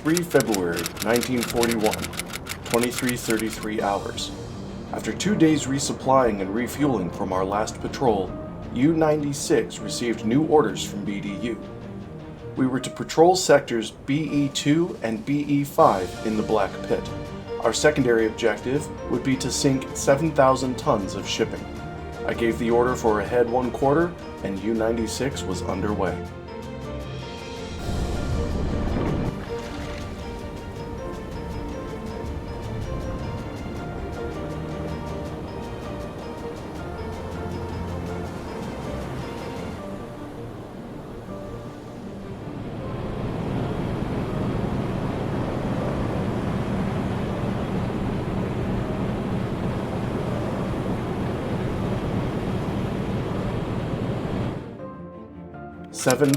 3 February 1941, 23:33 hours. After 2 days resupplying and refueling from our last patrol, U-96 received new orders from BDU. We were to patrol sectors BE2 and BE5 in the Black Pit. Our secondary objective would be to sink 7,000 tons of shipping. I gave the order for a head 1/4, and U-96 was underway.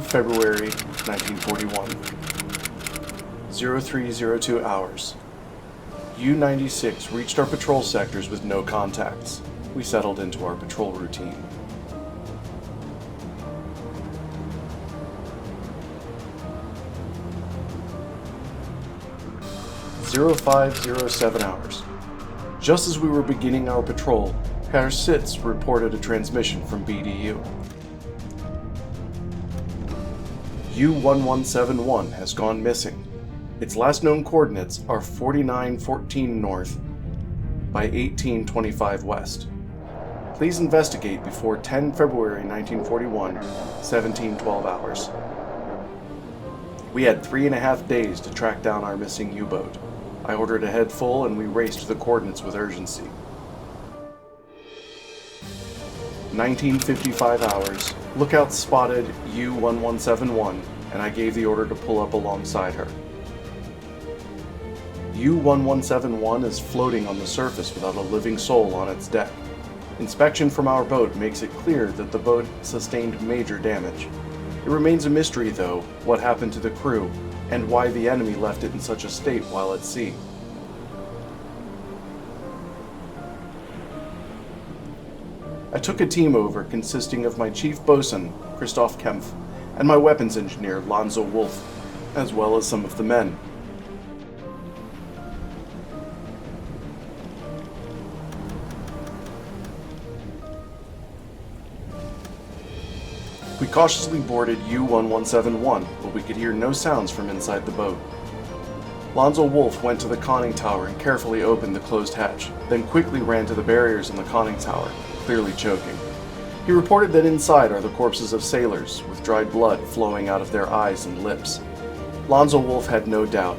February 1941, 0302 hours. U-96 reached our patrol sectors with no contacts. We settled into our patrol routine. (0507 hours). Just as we were beginning our patrol, Herr Sitz reported a transmission from BDU. U-1171 has gone missing. Its last known coordinates are 4914 north by 1825 west. Please investigate before 10 February 1941, 1712 hours. We had 3.5 days to track down our missing U-boat. I ordered a head full and we raced to the coordinates with urgency. 1955 hours. Lookout spotted U-1171, and I gave the order to pull up alongside her. U-1171 is floating on the surface without a living soul on its deck. Inspection from our boat makes it clear that the boat sustained major damage. It remains a mystery, though, what happened to the crew, and why the enemy left it in such a state while at sea. I took a team over consisting of my chief bosun, Christoph Kempf, and my weapons engineer, Lonzo Wolf, as well as some of the men. We cautiously boarded U-1171, but we could hear no sounds from inside the boat. Lonzo Wolf went to the conning tower and carefully opened the closed hatch, then quickly ran to the barriers in the conning tower, clearly choking. He reported that inside are the corpses of sailors, with dried blood flowing out of their eyes and lips. Lonzo Wolf had no doubt.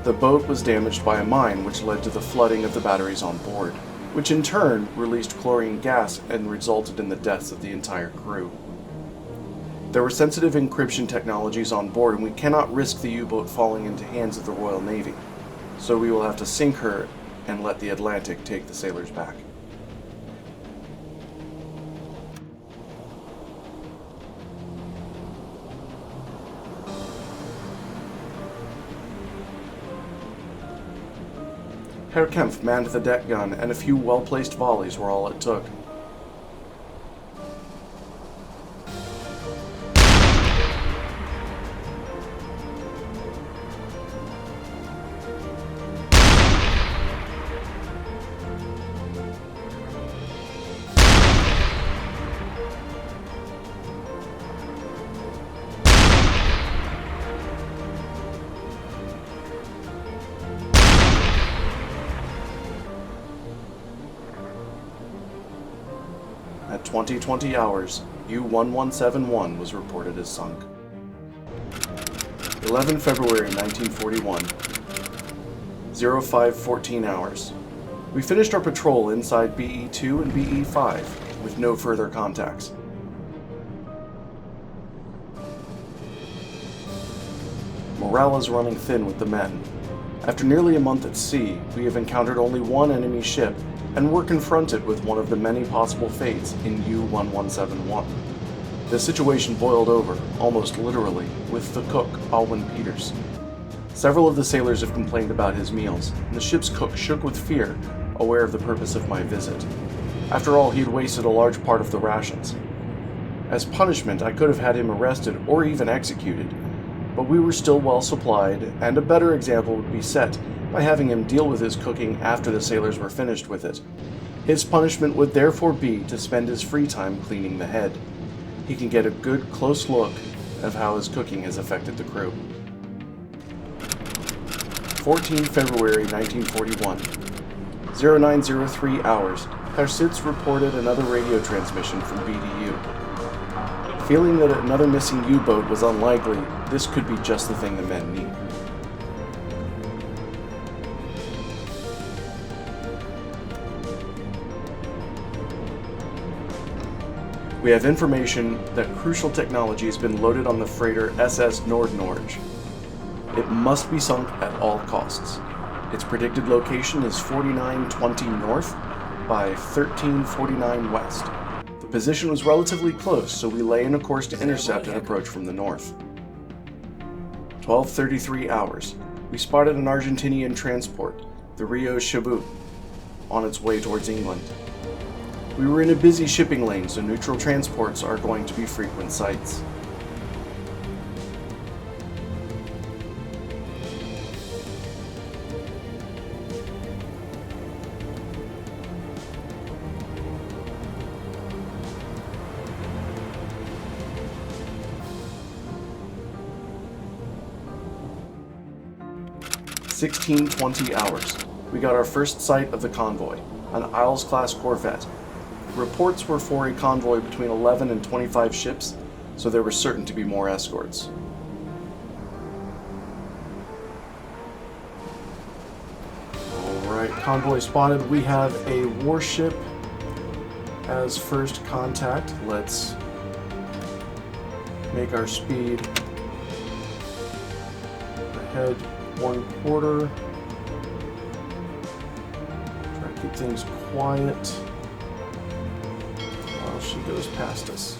The boat was damaged by a mine which led to the flooding of the batteries on board, which in turn released chlorine gas and resulted in the deaths of the entire crew. There were sensitive encryption technologies on board, and we cannot risk the U-boat falling into hands of the Royal Navy, so we will have to sink her and let the Atlantic take the sailors back. Herr Kempf manned the deck gun, and a few well-placed volleys were all it took. At 2020 hours, U-1171 was reported as sunk. 11 February 1941, 0514 hours. We finished our patrol inside BE2 and BE5 with no further contacts. Morale is running thin with the men. After nearly a month at sea, we have encountered only one enemy ship, and were confronted with one of the many possible fates in U-1171. The situation boiled over, almost literally, with the cook, Alwyn Peters. Several of the sailors have complained about his meals, and the ship's cook shook with fear, aware of the purpose of my visit. After all, he had wasted a large part of the rations. As punishment, I could have had him arrested or even executed, but we were still well supplied, and a better example would be set by having him deal with his cooking after the sailors were finished with it. His punishment would therefore be to spend his free time cleaning the head. He can get a good close look of how his cooking has affected the crew. 14 February 1941, 0903 hours, Harsitz reported another radio transmission from BDU. Feeling that another missing U-boat was unlikely, this could be just the thing the men need. We have information that crucial technology has been loaded on the freighter SS Nordnorge. It must be sunk at all costs. Its predicted location is 4920 north by 1349 west. The position was relatively close, so we lay in a course to intercept and approach from the north. 12:33 hours. We spotted an Argentinian transport, the Rio Chap, on its way towards England. We were in a busy shipping lane, so neutral transports are going to be frequent sights. (16:20 hours). We got our first sight of the convoy, an Isles-class corvette. Reports were for a convoy between 11 and 25 ships, so there were certain to be more escorts. Alright, convoy spotted. We have a warship as first contact. Let's make our speed ahead 1/4. Try to keep things quiet while she goes past us.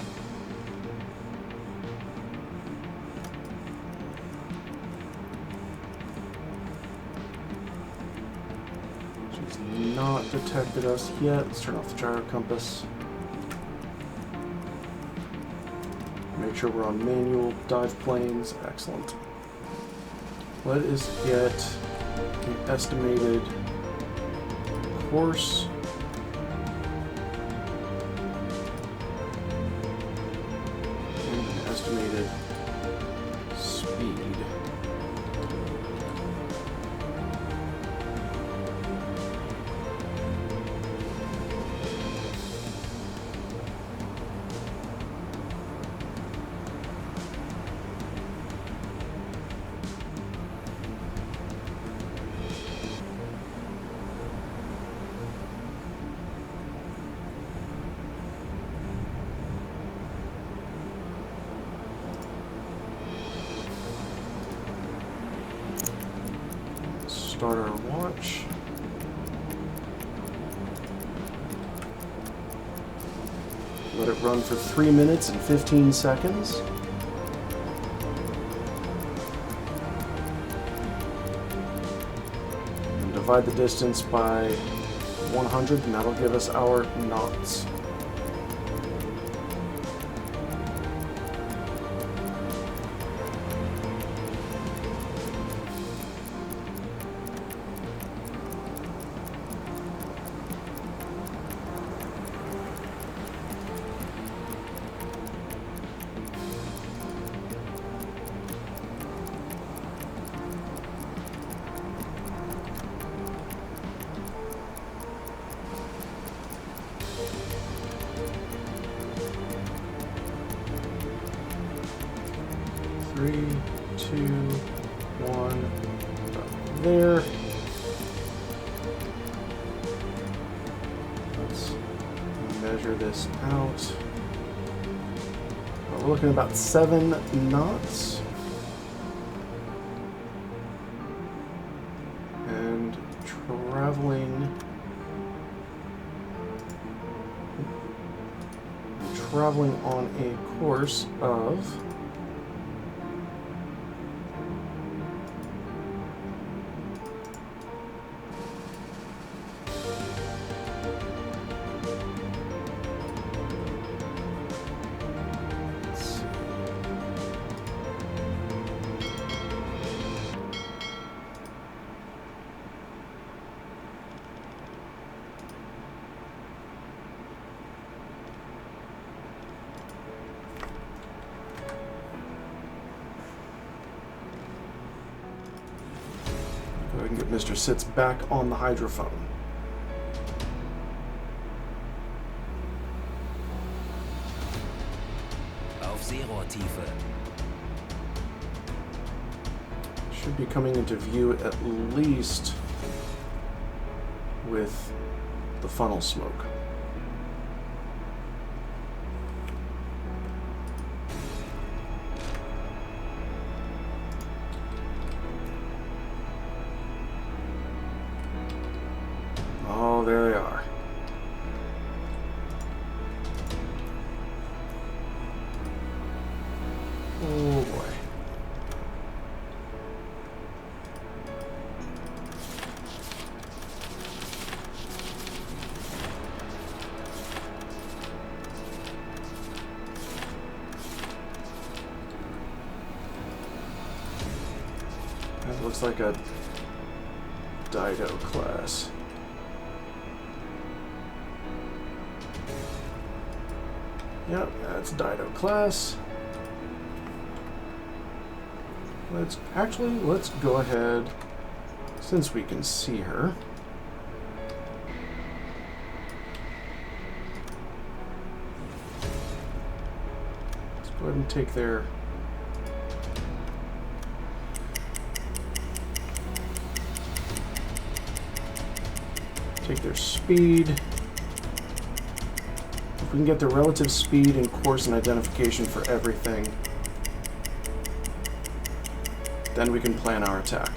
She's not detected us yet. Let's turn off the gyro compass. Make sure we're on manual dive planes. Excellent. Let us get the estimated course. And an estimated speed. Start our watch. Let it run for 3 minutes and 15 seconds. And divide the distance by 100, and that'll give us our knots. Three, two, one, there. Let's measure this out. We're looking at about 7 knots. And traveling on a course of I can get Mr. Sitz back on the hydrophone. Auf Seerohrtiefe. Should be coming into view at least with the funnel smoke. Oh, there they are. Oh boy. That looks like a Dido class. Yep, that's Dido class. Let's go ahead, since we can see her. Let's go ahead and take their speed. If we can get the relative speed and course and identification for everything, then we can plan our attack.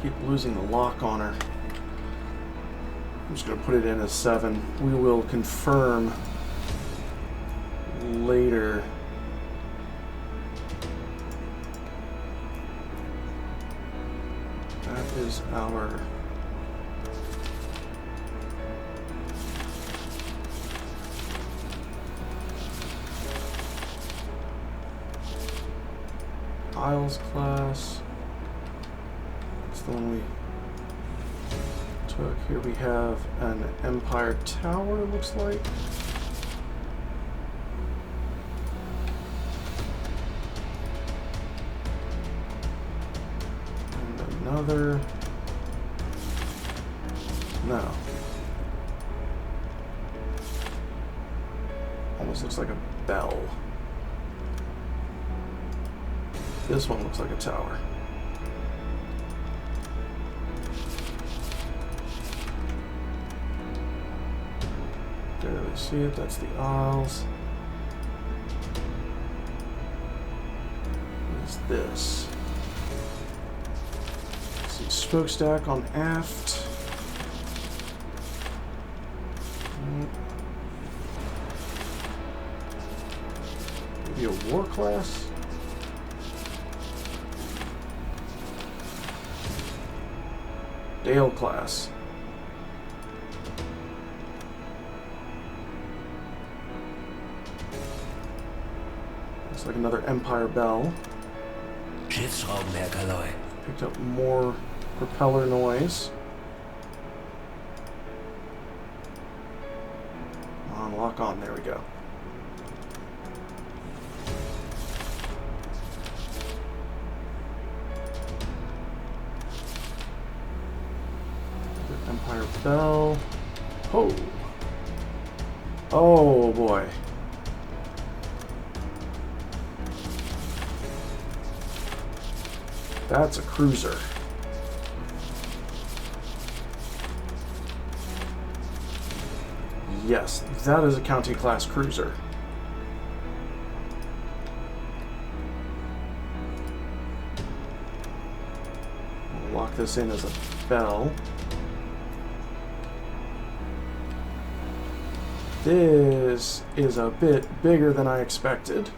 Keep losing the lock on her. I'm just going to put it in as 7. We will confirm later. That is our Isles class. The one we took. Here we have an Empire Tower, looks like. And another. No. Almost looks like a bell. This one looks like a tower. Barely see it. That's the Isles. What is this? Some smokestack on aft. Maybe a war class? Dale class. Looks like another Empire Bell. Schiffsschraubenwerk, Picked up more propeller noise. Come on, lock on. There we go. Empire Bell. Oh. Oh boy. That's a cruiser. Yes, that is a County class cruiser. We'll lock this in as a bell. This is a bit bigger than I expected.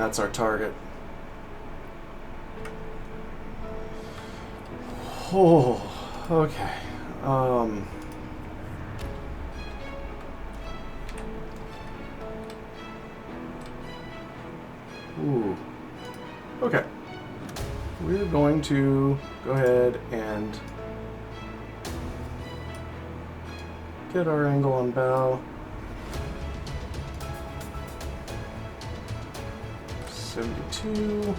that's our target. Oh, okay. Ooh. Okay. We're going to go ahead and get our angle on bow. 72.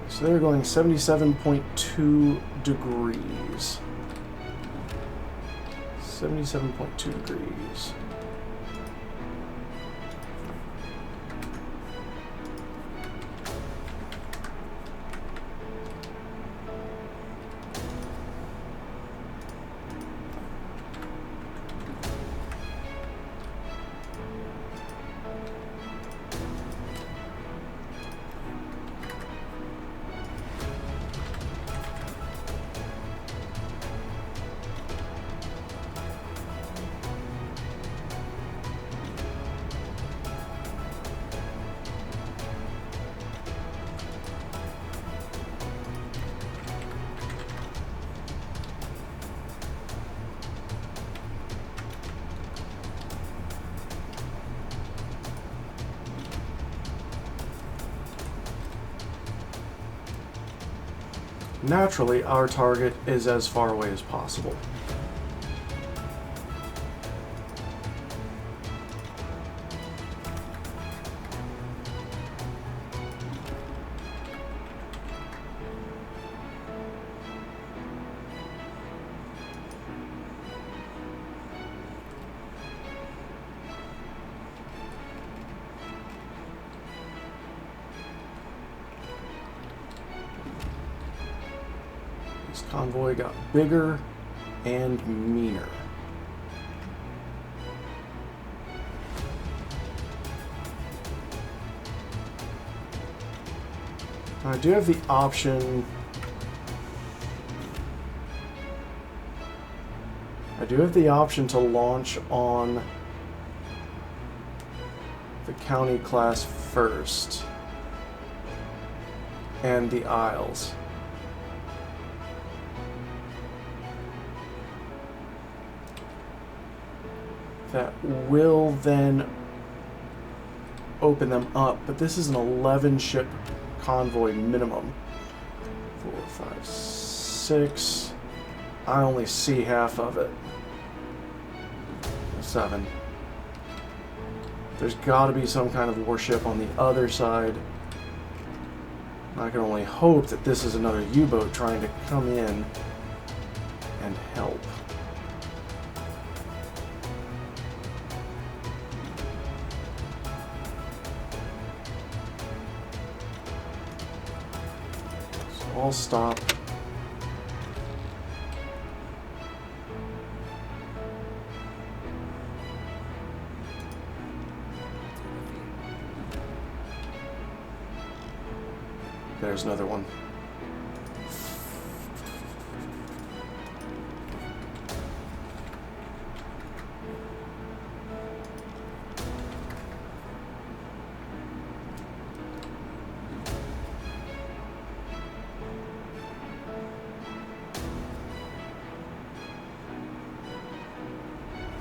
So they're going 77.2 degrees. 77.2 degrees. Naturally, our target is as far away as possible. This convoy got bigger and meaner. I do have the option. I do have the option to launch on the county class first and the Isles. That will then open them up, but this is an 11 ship convoy minimum. 4, 5, 6. I only see half of it. 7. There's got to be some kind of warship on the other side. I can only hope that this is another U-boat trying to come in and help. So I'll stop. There's another one.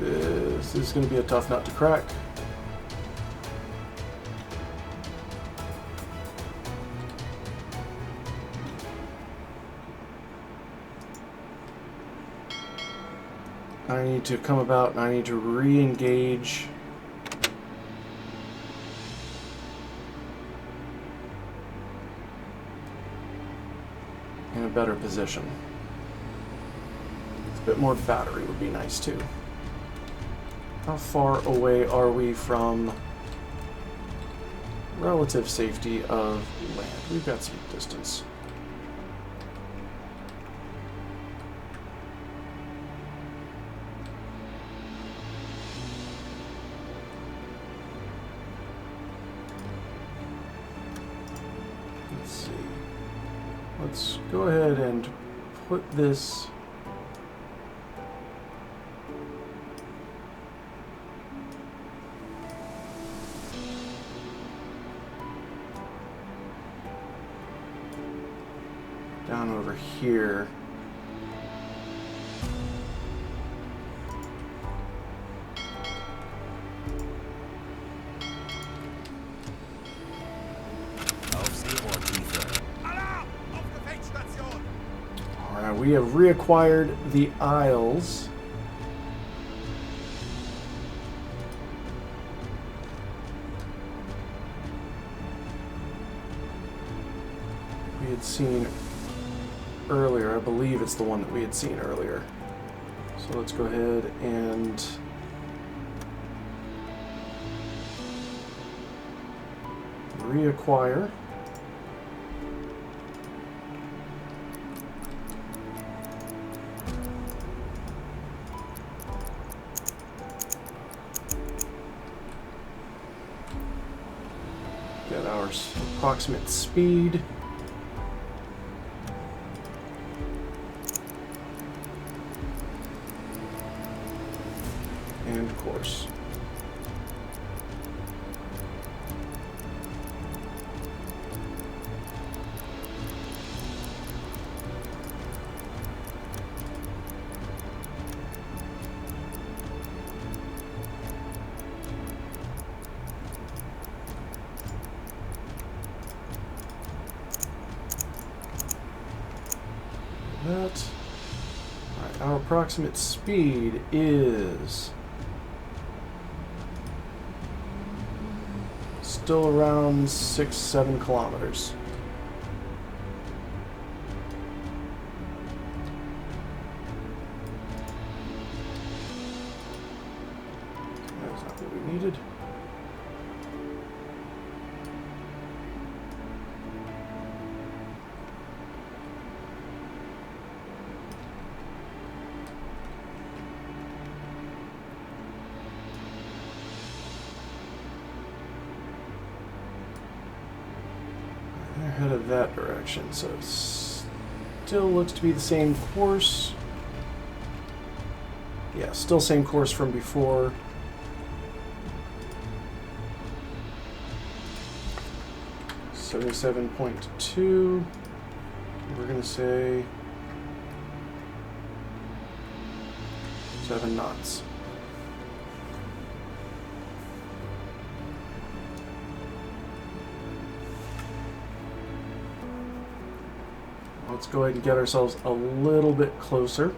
This is going to be a tough nut to crack. I need to come about and I need to re-engage. In a better position. A bit more battery would be nice too. How far away are we from relative safety of land? We've got some distance. go ahead and put this down over here. Alright, we have reacquired the Isles. We had seen earlier. I believe it's the one that we had seen earlier. So let's go ahead and reacquire. Get our approximate speed. And course. That. Alright, our approximate speed is still around 6-7 kilometers. That's not what we needed. Headed that direction, so it still looks to be the same course. Yeah, still same course from before. .2. We're gonna say 7 knots. Let's go ahead and get ourselves a little bit closer.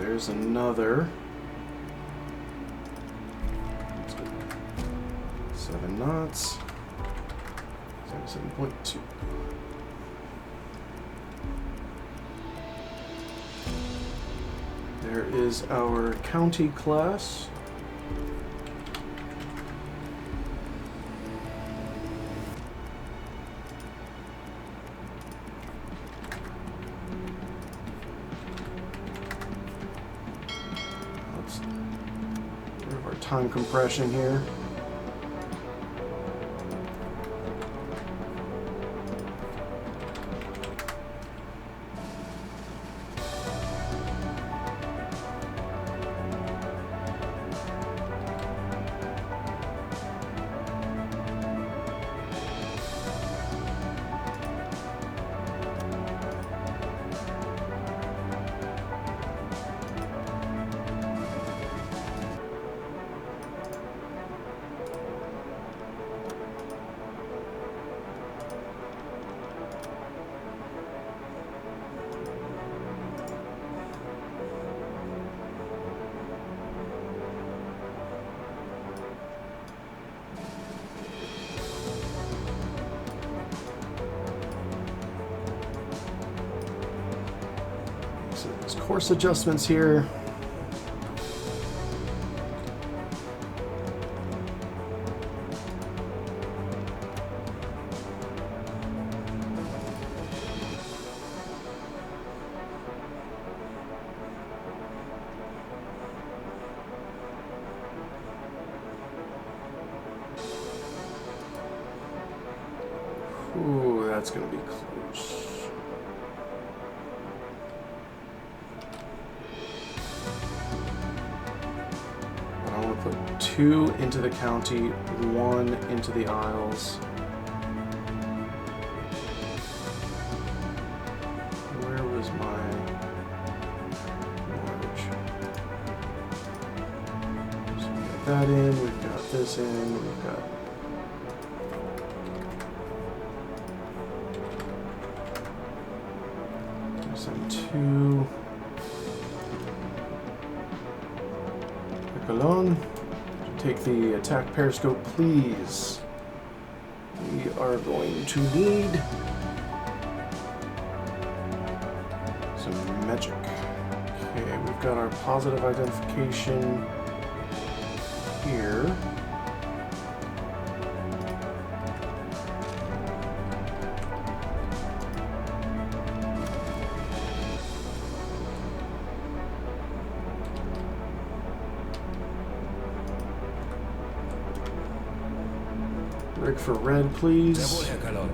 There's another 7 knots. 7.2. There is our county class. Time compression here. course adjustments here. Ooh, that's going to be close. But I want to put 2 into the county, 1 into the Isles. Where was my marriage? So we've got that in, we've got this in, we've got some 2. Colon, take the attack periscope, please. We are going to need some magic. Okay, we've got our positive identification here. Rig for red, please. Jawohl, Herr Kalon.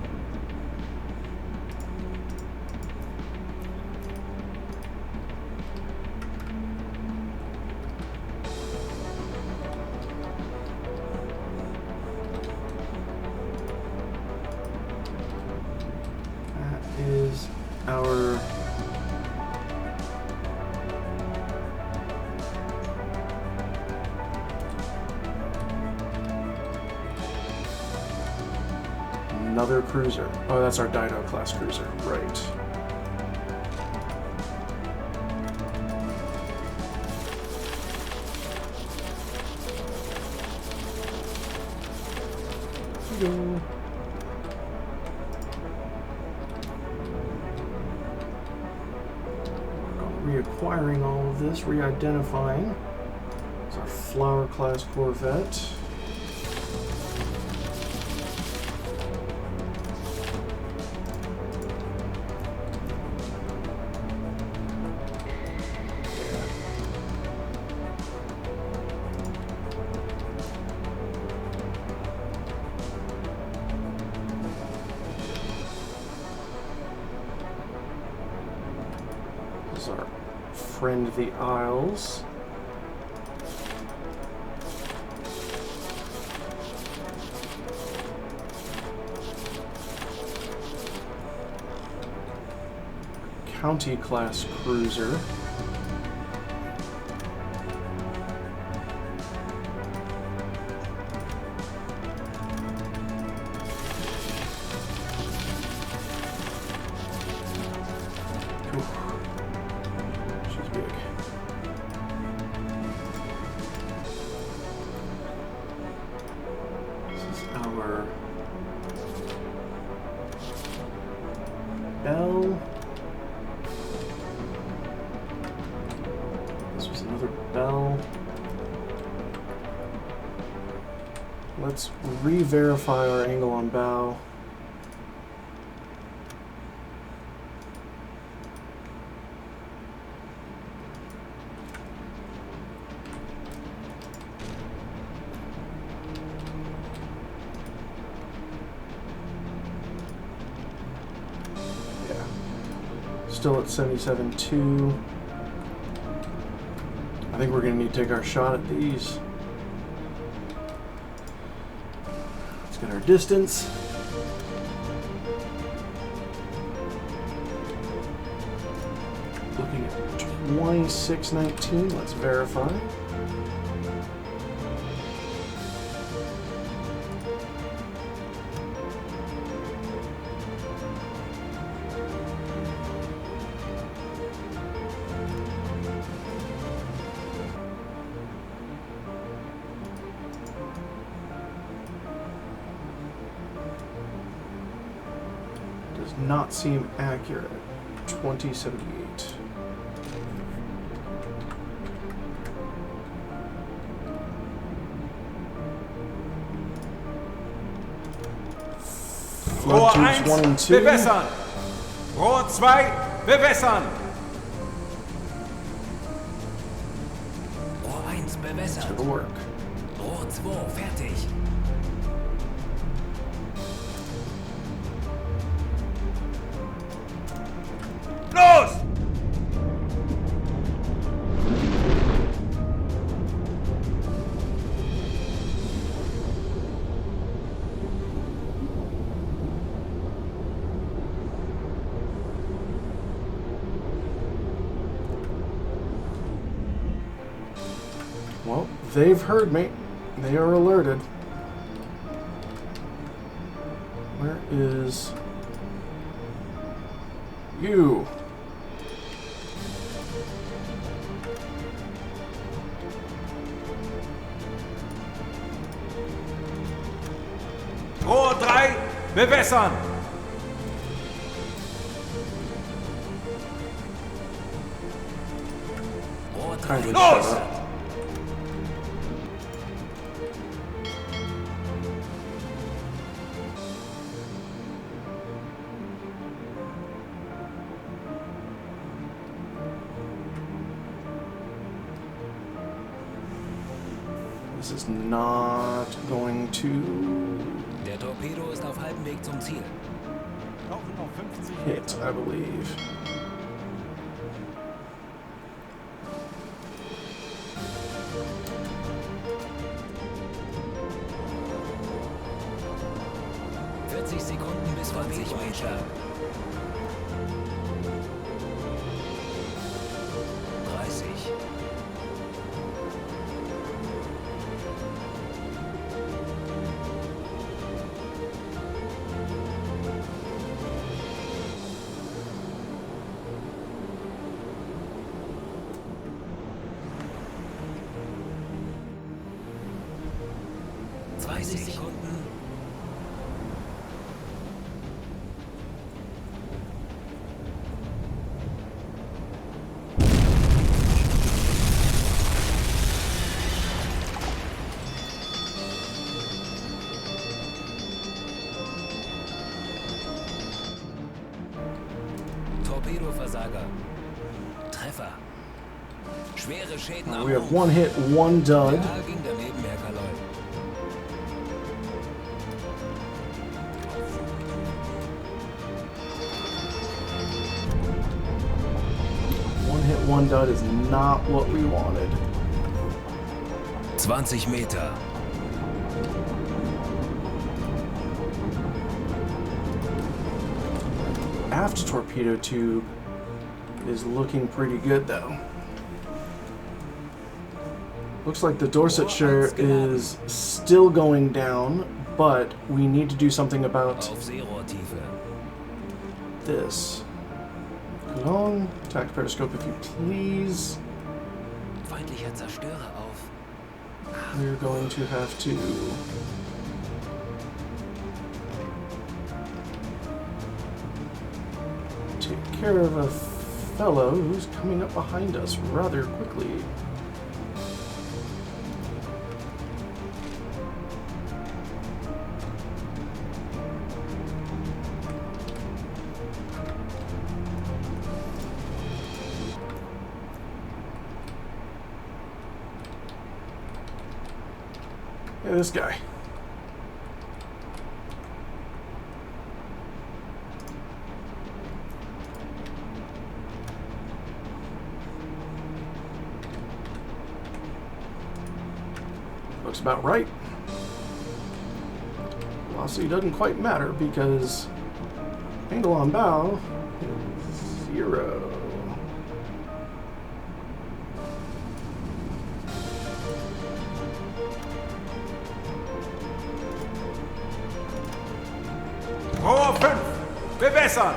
That is our another cruiser. Oh, that's our Dido class cruiser, right. Here we go. Reacquiring all of this, re-identifying. It's our Flower class Corvette. This is our friend the Isles. County class cruiser. She's big. This is our Belle. This was another Belle. Let's re-verify our angle on bow. Still at 77.2. I think we're going to need to take our shot at these. Let's get our distance. Looking at 26.19. Let's verify. Does not seem accurate. 2078. Rohr 1 22. bewässern. Rohr 2 bewässern. Rohr 1 bewässert. It'll work. Rohr 2 fertig. Los! Well, they've heard me. They are alerted. Where is you? Rohr 3 bewässern. Rohr 3 Kindly Los! shut up. This is not going to Der Torpedo ist auf halbem Weg zum Ziel. Brauchen noch 50 hit, I believe. Sekunden bis 20 Meter. 30. Sekunden. Torpedoversager. Treffer. Schwere Schäden am We have one hit, one dud. Ja, ging daneben, Herr Kaloy. One hit, one dud is not what we wanted. 20 Meter. Aft torpedo tube is looking pretty good though. Looks like the Dorsetshire is still going down, but we need to do something about Auf Seerohrtiefe. this. Cologne, attack periscope if you please. Feindlicher Zerstörer auf. We're going to have to take care of a fellow who's coming up behind us rather quickly. Yeah, this guy. Looks about right. Velocity doesn't quite matter because angle on bow is 0. Rohr 5 bewässern.